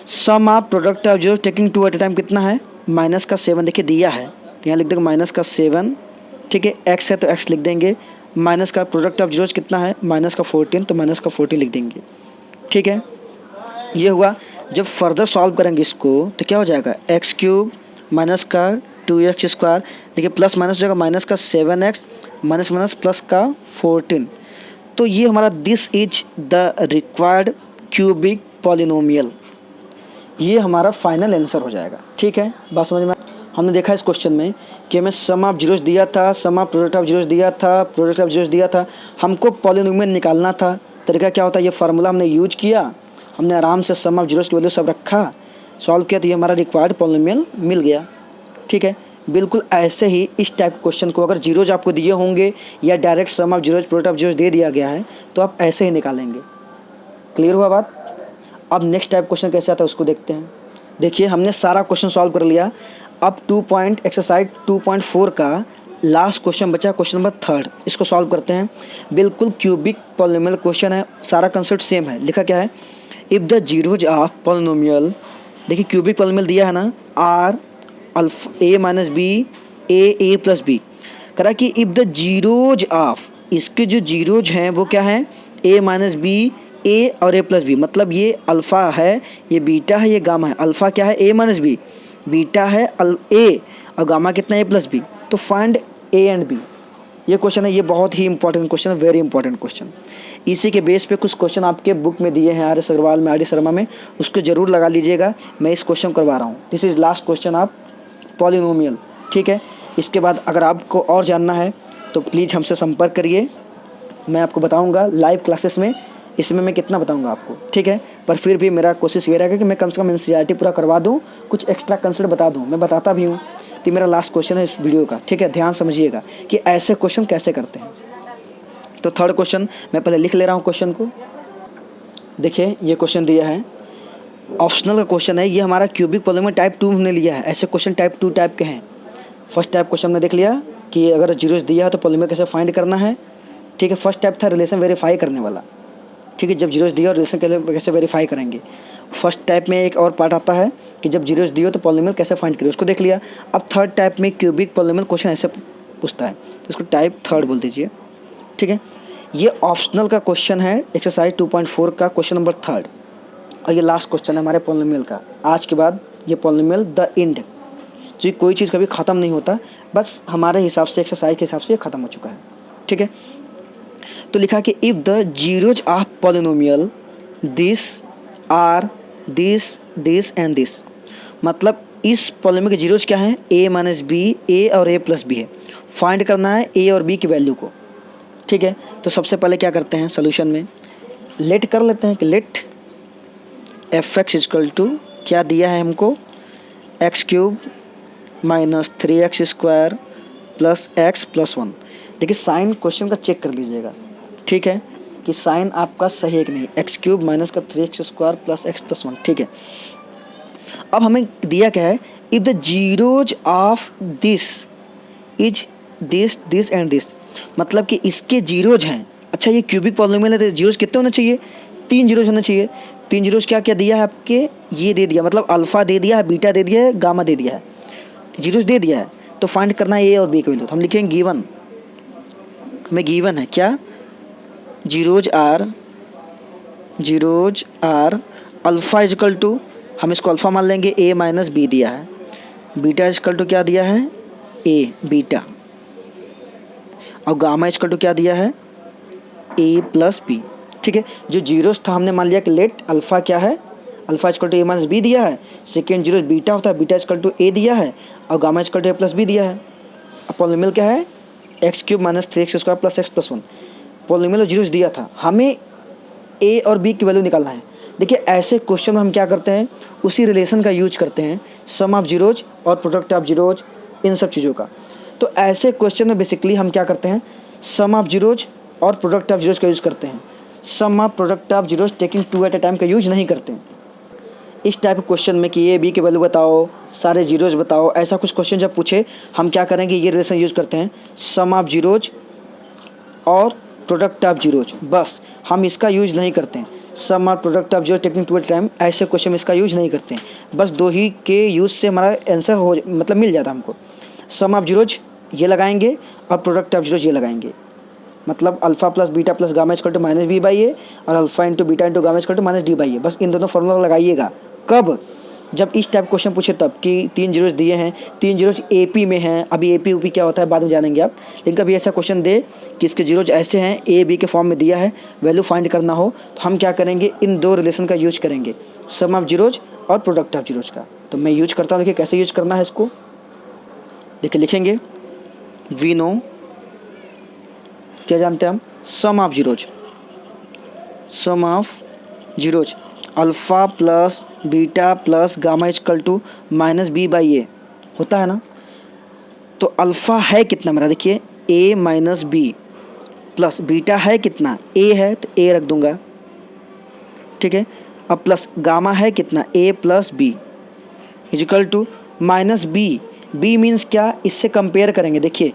sum of product of zero taking two at a time कितना है? -7, देखिए दिया है तो यहाँ लिख देंगे -7, ठीक है, एक्स है तो एक्स लिख देंगे, माइनस का प्रोडक्ट ऑफ जीरोज कितना है? -14, तो -14 लिख देंगे। ठीक है, ये हुआ। जब फर्दर सॉल्व करेंगे इसको तो क्या हो जाएगा? एक्स क्यूब माइनस का 2x स्क्वायर, देखिए प्लस माइनस हो जाएगा, माइनस का 7x माइनस माइनस प्लस का 14। तो ये हमारा this is the required cubic polynomial, ये हमारा फाइनल आंसर हो जाएगा। ठीक है, बात समझ में? हमने देखा इस क्वेश्चन में कि हमें सम ऑफ जीरोज दिया था, सम ऑफ प्रोडक्ट ऑफ जीरोज दिया था, प्रोडक्ट ऑफ जीरोज दिया था, हमको पॉलिनोमियल निकालना था। तरीका क्या होता है? ये फार्मूला हमने यूज किया, हमने आराम से सम ऑफ जीरोज की वैल्यू सब रखा, सॉल्व किया, तो ये हमारा रिक्वायर्ड पॉलिनोमियल मिल गया। ठीक है, बिल्कुल ऐसे ही इस टाइप के क्वेश्चन को अगर जीरोज आपको दिए होंगे या direct sum of zeros product of zeros दे दिया गया है तो आप ऐसे ही निकालेंगे। क्लियर हुआ बात? अब नेक्स्ट टाइप क्वेश्चन कैसे आता है उसको देखते हैं। देखिए हमने सारा क्वेश्चन सॉल्व कर लिया। अब एक्सरसाइज 2.4 का लास्ट क्वेश्चन बचा, क्वेश्चन नंबर 3, इसको सॉल्व करते हैं। बिल्कुल क्यूबिक पॉलिनोमियल क्वेश्चन है, सारा कंसेप्ट सेम है। लिखा क्या है, if the zeros of polynomial, देखिए क्यूबिक पॉलिनोमियल दिया है ना, are alpha A minus B A plus B, करा कि इफ़ द जीरोज ऑफ, इसके जो जीरोज हैं वो क्या हैं, ए माइनस बी ए और ए प्लस बी, मतलब ये अल्फ़ा है, ये बीटा है, ये गामा है। अल्फ़ा क्या है, ए माइनस बी, बीटा है ए, और गामा कितना, ए प्लस बी। तो फाइंड ए एंड बी, ये क्वेश्चन है। ये बहुत ही इंपॉर्टेंट क्वेश्चन है, वेरी इंपॉर्टेंट क्वेश्चन। इसी के बेस पे कुछ क्वेश्चन आपके बुक में दिए हैं, आर एस अग्रवाल में, आर डी शर्मा में, उसको जरूर लगा लीजिएगा। मैं इस क्वेश्चन करवा रहा हूँ। This is last question of polynomial, ठीक है। इसके बाद अगर आपको और जानना है तो प्लीज़ हमसे संपर्क करिए, मैं आपको बताऊँगा लाइव क्लासेस में, इसमें मैं कितना बताऊंगा आपको, ठीक है। पर फिर भी मेरा कोशिश ये रहेगा कि मैं कम से कम एनसीईआरटी पूरा करवा दूं, कुछ एक्स्ट्रा कंसेप्ट बता दूं। मैं बताता भी हूं कि मेरा लास्ट क्वेश्चन है इस वीडियो का, ठीक है। ध्यान समझिएगा कि ऐसे क्वेश्चन कैसे करते हैं। तो थर्ड क्वेश्चन मैं पहले लिख ले रहा हूँ क्वेश्चन को। देखिए ये क्वेश्चन दिया है, ऑप्शनल का क्वेश्चन है। ये हमारा क्यूबिक पॉलिनोमियल टाइप 2 हमने लिया है। ऐसे क्वेश्चन टाइप 2 टाइप के हैं। फर्स्ट टाइप क्वेश्चन हमने देख लिया कि अगर जीरोस दिया है तो पॉलिनोमियल कैसे फाइंड करना है, ठीक है। फर्स्ट टाइप था रिलेशन वेरीफाई करने वाला, ठीक है। जब जीरोस दिया और रिलेशन कैसे वेरीफाई करेंगे। फर्स्ट टाइप में एक और पार्ट आता है कि जब जीरोस दियो तो पॉलिनोमियल कैसे फाइंड करें, उसको देख लिया। अब थर्ड टाइप में क्यूबिक पॉलिनोमियल क्वेश्चन ऐसे पूछता है, तो इसको टाइप थर्ड बोल दीजिए, ठीक है। ये ऑप्शनल का क्वेश्चन है, एक्सरसाइज 2.4 का क्वेश्चन नंबर 3, और ये लास्ट क्वेश्चन है हमारे पॉलिनोमियल का। आज के बाद ये पॉलिनोमियल द एंड, जो कोई चीज़ कभी ख़त्म नहीं होता, बस हमारे हिसाब से, एक्सरसाइज के हिसाब से ये ख़त्म हो चुका है, ठीक है। तो लिखा कि if the zeros of polynomial this are this and this, मतलब इस पॉलिनोमियल के जीरोज क्या हैं, ए माइनस बी, ए और ए प्लस बी है। फाइंड करना है ए और बी की वैल्यू को, ठीक है। तो सबसे पहले क्या करते हैं, सोल्यूशन में लेट कर लेते हैं कि let F x equal to, क्या दिया है हमको, x cube minus 3x square plus x plus 1। देखिए साइन क्वेश्चन का चेक कर लीजिएगा, ठीक है, कि साइन आपका सही है कि नहीं। एक्स क्यूब माइनस का 3x square plus x plus 1, ठीक है। अब हमें दिया क्या है, if the zeros of this is this and this, मतलब कि इसके जीरोज हैं। अच्छा ये क्यूबिक पॉलिनोमियल है तो जीरोज कितने होने चाहिए, 3 जीरोज होने चाहिए। 3 जीरोज क्या क्या दिया है आपके, ये दे दिया, मतलब अल्फा दे दिया है, बीटा दे दिया है, गामा दे दिया है, जीरोज दे दिया है। तो फाइंड करना है ए और बी की वैल्यू। तो हम लिखेंगे गिवन, हमें गिवन है क्या, zeros are alpha equal to, हम इसको अल्फ़ा मान लेंगे, ए माइनस बी दिया है, बीटा इजकल टू क्या दिया है, ए बीटा, और गामा इजकल टू क्या दिया है, ए प्लस बी, ठीक है। जो जीरोस था हमने मान लिया कि लेट अल्फ़ा क्या है, alpha equal to a minus b दिया है। सेकेंड जीरो बीटा होता है, बीटा इजकल टू ए दिया है, और gamma equal to a plus b दिया है। अब पॉलिनोमियल क्या है, x cube minus 3x square plus x plus 1। Polynomial zeros दिया था, हमें ए और बी की वैल्यू निकालना है। देखिए ऐसे क्वेश्चन में हम क्या करते हैं, उसी रिलेशन का यूज करते हैं, सम ऑफ जीरोज और प्रोडक्ट ऑफ जीरोज, इन सब चीज़ों का। तो ऐसे क्वेश्चन में बेसिकली हम क्या करते हैं, सम ऑफ जीरोज और प्रोडक्ट ऑफ जीरोज का यूज़ करते हैं। Sum of product of zeros taking 2 at a time का यूज नहीं करते हैं। इस टाइप के क्वेश्चन में कि ए बी की वैल्यू बताओ, सारे जीरोज बताओ, ऐसा कुछ क्वेश्चन जब पूछे, हम क्या करेंगे, ये रिलेशन यूज़ करते हैं, सम ऑफ जीरोज और प्रोडक्ट ऑफ जीरोज, बस हम इसका यूज नहीं करते हैं। Sum of product of zero taking 2 at time, ऐसे क्वेश्चन में इसका यूज नहीं करते हैं। बस दो ही के यूज से हमारा आंसर हो, मतलब मिल जाता हमको। सम ऑफ जीरोज ये लगाएंगे और प्रोडक्ट ऑफ जीरोज ये लगाएंगे, मतलब alpha plus beta plus gamma equal to minus b by a, और alpha into beta into gamma equal to minus d by a. बस इन दोनों फॉर्मूला लगाइएगा। कब, जब इस टाइप क्वेश्चन पूछे तब, कि 3 जीरोज दिए हैं, 3 जीरोज एपी में हैं। अभी एपी यूपी क्या होता है बाद में जानेंगे आप, लेकिन कभी ऐसा क्वेश्चन दे कि इसके जीरोज ऐसे हैं, ए बी के फॉर्म में दिया है, वैल्यू फाइंड करना हो, तो हम क्या करेंगे, इन दो रिलेशन का यूज करेंगे, सम ऑफ जीरोज और प्रोडक्ट ऑफ जीरोज का। तो मैं यूज करता हूँ, देखिए कैसे यूज करना है इसको। देखिए लिखेंगे, वी नो, क्या जानते हैं हम, sum of zeros alpha plus beta plus gamma equal to minus b by a होता है ना। तो अल्फ़ा है कितना मेरा, देखिए a minus b, plus beta है कितना, ए है तो ए रख दूंगा, ठीक है। अब प्लस गामा है कितना, a plus b, equal to minus b, b means क्या, इससे कंपेयर करेंगे। देखिए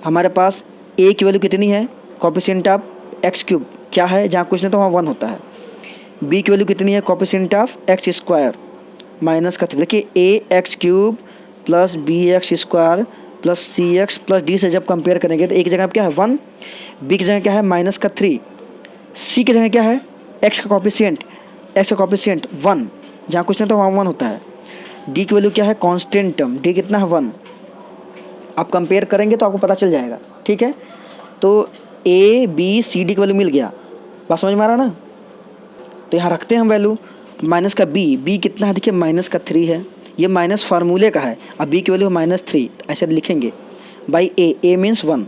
हमारे पास ए की वैल्यू कितनी है, कोफिशिएंट ऑफ एक्स क्यूब क्या है, जहाँ कुछ नहीं तो वहाँ 1 होता है। बी की वैल्यू कितनी है, coefficient of x square minus का 3। देखिए a x cube plus b x square plus c x plus d से जब कंपेयर करेंगे तो एक जगह क्या है 1, बी की जगह क्या है माइनस का 3, सी की जगह क्या है एक्स का कोफिशिएंट 1, जहाँ कुछ नहीं तो वहाँ 1 होता है। डी की वैल्यू क्या है, कांस्टेंट टर्म, डी कितना है 1। आप कंपेयर करेंगे तो आपको पता चल जाएगा, ठीक है। तो ए बी सी डी की वैल्यू मिल गया, बात समझ में आ रहा ना। तो यहाँ रखते हैं हम वैल्यू, माइनस का बी, बी कितना है देखिए माइनस का 3 है, ये माइनस फार्मूले का है। अब बी की वैल्यू -3 ऐसे लिखेंगे by a means 1,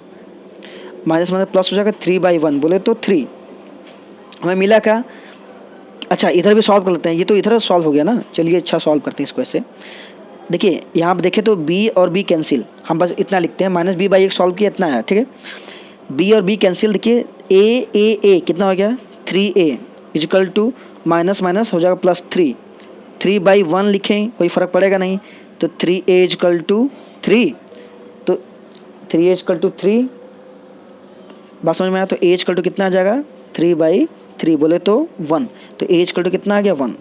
minus minus plus हो जाएगा 3/1 बोले तो 3 हमें मिला क्या। अच्छा इधर भी सॉल्व कर लेते हैं, ये तो इधर सॉल्व हो गया ना, चलिए अच्छा सॉल्व करते हैं इसको ऐसे। देखिए यहाँ पर देखें तो बी और बी कैंसिल, हम बस इतना लिखते हैं -b/1 सॉल्व किया इतना है, ठीक है। बी और बी कैंसिल, देखिए ए कितना हो गया 3a is equal to minus minus हो जाएगा +3, 3/1 लिखें कोई फ़र्क पड़ेगा नहीं, तो 3a इजिकल टू 3, तो 3a इजिकल टू 3 बात समझ में आया। तो a इजिकल टू कितना आ जाएगा 3/3 बोले तो 1, तो a इजिकल टू कितना आ गया 1।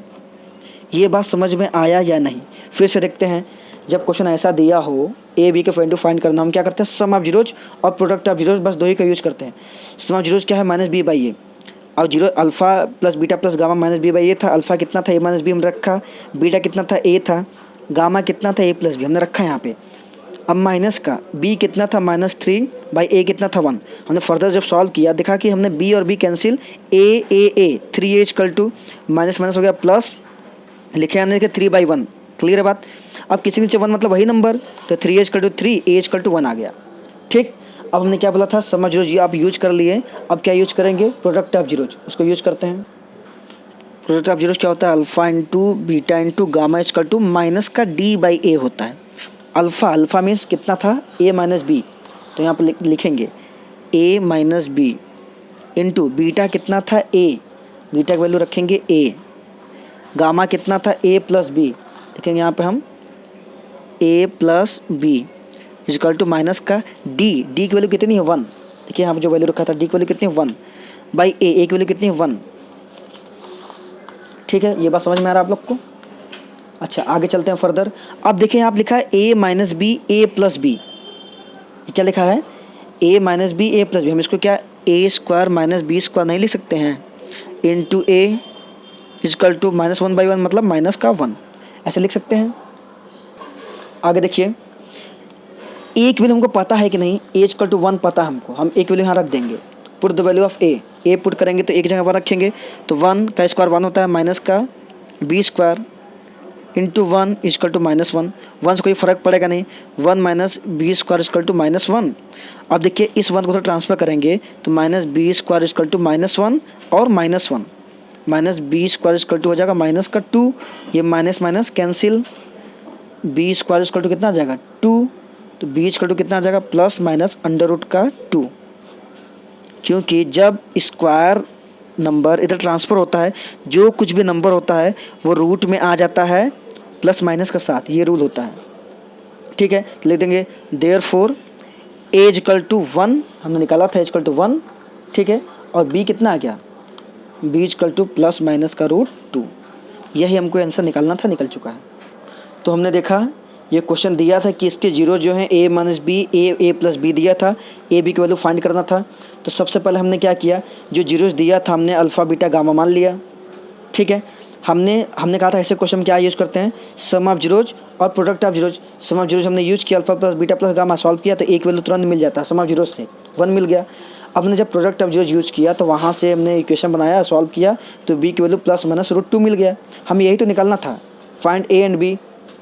ये बात समझ में आया या नहीं, फिर से देखते हैं। जब क्वेश्चन ऐसा दिया हो ए बी के वैल्यू फाइंड करना, हम क्या करते हैं सम ऑफ जीरोज और प्रोडक्ट ऑफ जीरोज, बस दो ही का यूज़ करते हैं। सम ऑफ जीरोज क्या है -b/a, और zero alpha plus beta plus gamma -b/a था। अल्फ़ा कितना था a - b हमने रखा, बीटा कितना था a था, गामा कितना था a + b हमने रखा यहाँ पे। अब माइनस का b कितना था -3/a कितना था 1। हमने फर्दर जब सॉल्व किया देखा कि हमने b और b cancel, a 3a equal to minus minus हो गया प्लस, लिखे हमने 3/1, क्लियर है बात। अब किसी नीचे 1 मतलब वही नंबर, तो 3a equal to 3, a equal to 1 आ गया, ठीक। अब हमने क्या बोला था सम ऑफ जीरोज, ये आप यूज कर लिए। अब क्या यूज करेंगे, प्रोडक्ट ऑफ जीरोज, उसको यूज करते हैं। प्रोडक्ट ऑफ जीरोज क्या होता है, alpha into beta into gamma equal to minus का d/a होता है। अल्फ़ा मीन्स कितना था a - b, तो यहाँ पर लिखेंगे a - b इंटू बीटा कितना था a, बीटा की वैल्यू रखेंगे a, गामा कितना था a + b, देखेंगे यहाँ पे हम a + b equal to minus का d की वैल्यू कितनी है 1। देखिए यहाँ पर जो वैल्यू रखा था d की वैल्यू कितनी है 1/a, a की वैल्यू कितनी है 1, ठीक है। ये बात समझ में आ रहा है आप लोग को। अच्छा आगे चलते हैं फर्दर। अब देखिए यहाँ पर लिखा है a - b a + b, क्या लिखा है a - b a + b, हम इसको क्या a² - b² नहीं लिख सकते हैं, इंटू a इक्वल टू -1/1 मतलब माइनस का 1 ऐसे लिख सकते हैं। आगे देखिए ए की वैल्यू हमको पता है कि नहीं, a इक्वल टू 1 पता है हमको, हम a की वैल्यू यहाँ रख देंगे। Put the value of a put करेंगे तो एक जगह पर रखेंगे, तो 1 का स्क्वायर 1 होता है, माइनस का b² इंटू 1 इक्वल टू -1, 1 से कोई फ़र्क पड़ेगा नहीं, 1 - b² इक्वल टू -1। अब देखिए इस 1 को तो ट्रांसफर करेंगे तो -b² इक्वल टू -1 और -1, -b² इक्वल टू हो जाएगा माइनस का 2, ये minus minus cancel, b² equal to कितना आ जाएगा 2, तो b इक्वल टू कितना आ जाएगा +√2, क्योंकि जब स्क्वायर नंबर इधर ट्रांसफ़र होता है, जो कुछ भी नंबर होता है वो रूट में आ जाता है प्लस माइनस का साथ, ये रूल होता है, ठीक है। लिख देंगे देयरफॉर a इक्वल टू 1 हमने निकाला था, a इक्वल टू 1, ठीक है। और b कितना आ गया, b इक्वल टू +√2, यही हमको आंसर निकालना था, निकल चुका है। तो हमने देखा ये क्वेश्चन दिया था कि इसके जीरो जो हैं a - b a + b दिया था, a b की वैल्यू फाइंड करना था। तो सबसे पहले हमने क्या किया, जो जीरोज दिया था हमने अल्फ़ा बीटा गामा मान लिया, ठीक है। हमने कहा था ऐसे क्वेश्चन क्या यूज़ करते हैं, सम ऑफ जीरोज और product of zeros. Sum of zeros हमने यूज़ किया, alpha plus beta plus gamma solve किया तो एक वैल्यू तुरंत मिल जाता है, सम ऑफ जीरोज से 1 मिल गया। अब हमने जब प्रोडक्ट ऑफ जीरोज यूज़ किया तो वहाँ से हमने इक्वेशन बनाया, सॉल्व किया, तो b की वैल्यू +-√2 मिल गया। हमें यही तो निकालना था, find a and b।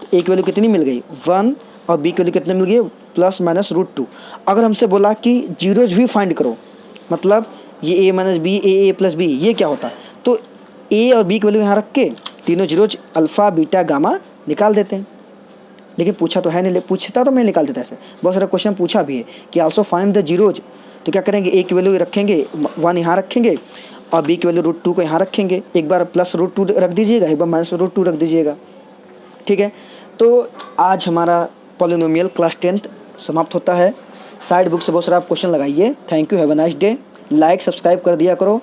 a की वैल्यू कितनी मिल गई 1 और b की वैल्यू कितनी मिल गई +-√2। अगर हमसे बोला कि जीरोज भी फाइंड करो, मतलब ये a - b a + b, ये क्या होता, तो a और b की वैल्यू यहाँ रख के तीनों जीरोज अल्फ़ा बीटा गामा निकाल देते हैं। लेकिन पूछा तो है नहीं, पूछता तो मैं निकाल देता। ऐसे बहुत सारा क्वेश्चन पूछा भी है कि आल्सो फाइंड द जीरोज, तो क्या करेंगे a की वैल्यू रखेंगे 1 यहाँ रखेंगे और b की वैल्यू √2 को यहाँ रखेंगे, एक बार +√2 रख दीजिएगा, एक बार -√2 रख दीजिएगा, ठीक है। तो आज हमारा पॉलिनोमियल क्लास 10th समाप्त होता है। साइड बुक से बहुत सारा आप क्वेश्चन लगाइए। Thank you, have a nice day. Like subscribe कर दिया करो।